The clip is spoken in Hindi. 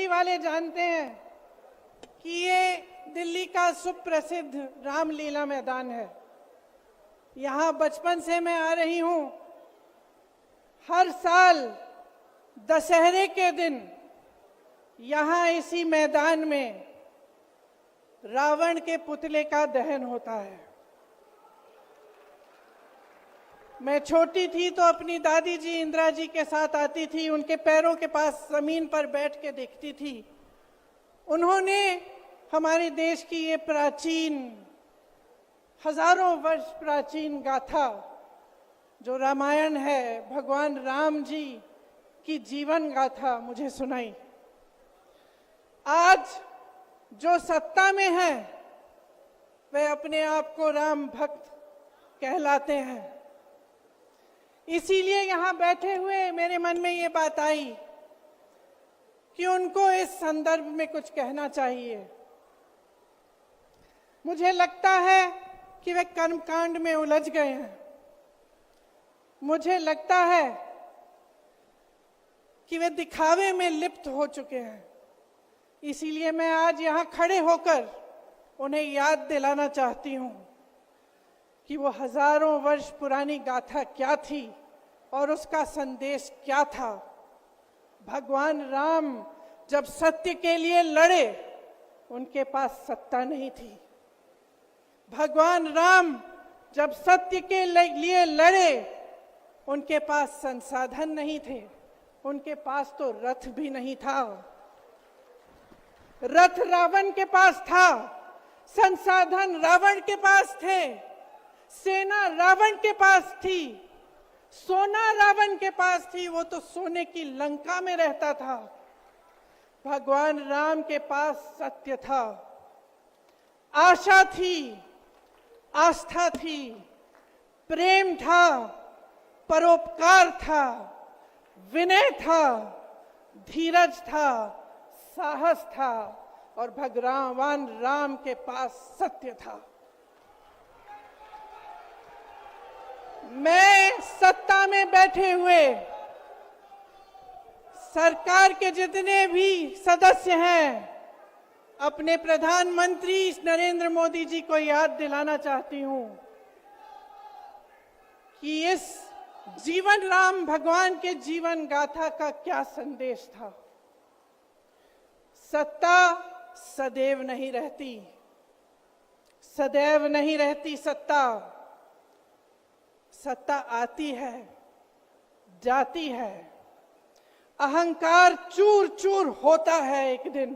वाले जानते हैं कि ये दिल्ली का सुप्रसिद्ध रामलीला मैदान है। यहाँ बचपन से मैं आ रही हूँ। हर साल दशहरे के दिन यहाँ इसी मैदान में रावण के पुतले का दहन होता है। मैं छोटी थी तो अपनी दादी जी इंदिरा जी के साथ आती थी, उनके पैरों के पास जमीन पर बैठ के देखती थी। उन्होंने हमारे देश की ये प्राचीन, हजारों वर्ष प्राचीन गाथा जो रामायण है, भगवान राम जी की जीवन गाथा मुझे सुनाई। आज जो सत्ता में है वे अपने आप को राम भक्त कहलाते हैं। इसीलिए यहाँ बैठे हुए मेरे मन में ये बात आई कि उनको इस संदर्भ में कुछ कहना चाहिए। मुझे लगता है कि वे कर्मकांड में उलझ गए हैं। मुझे लगता है कि वे दिखावे में लिप्त हो चुके हैं। इसीलिए मैं आज यहाँ खड़े होकर उन्हें याद दिलाना चाहती हूँ कि वो हजारों वर्ष पुरानी गाथा क्या थी और उसका संदेश क्या था। भगवान राम जब सत्य के लिए लड़े, उनके पास सत्ता नहीं थी। भगवान राम जब सत्य के लिए लड़े, उनके पास संसाधन नहीं थे। उनके पास तो रथ भी नहीं था। रथ रावण के पास था, संसाधन रावण के पास थे, सेना रावण के पास थी, सोना रावण के पास थी। वो तो सोने की लंका में रहता था। भगवान राम के पास सत्य था, आशा थी, आस्था थी, प्रेम था, परोपकार था, विनय था, धीरज था, साहस था और भगवान राम के पास सत्य था। मैं सत्ता में बैठे हुए सरकार के जितने भी सदस्य हैं, अपने प्रधानमंत्री नरेंद्र मोदी जी को याद दिलाना चाहती हूं कि इस जीवन राम भगवान के जीवन गाथा का क्या संदेश था। सत्ता सदैव नहीं रहती, सदैव नहीं रहती सत्ता। सत्ता आती है, जाती है, अहंकार चूर चूर होता है एक दिन।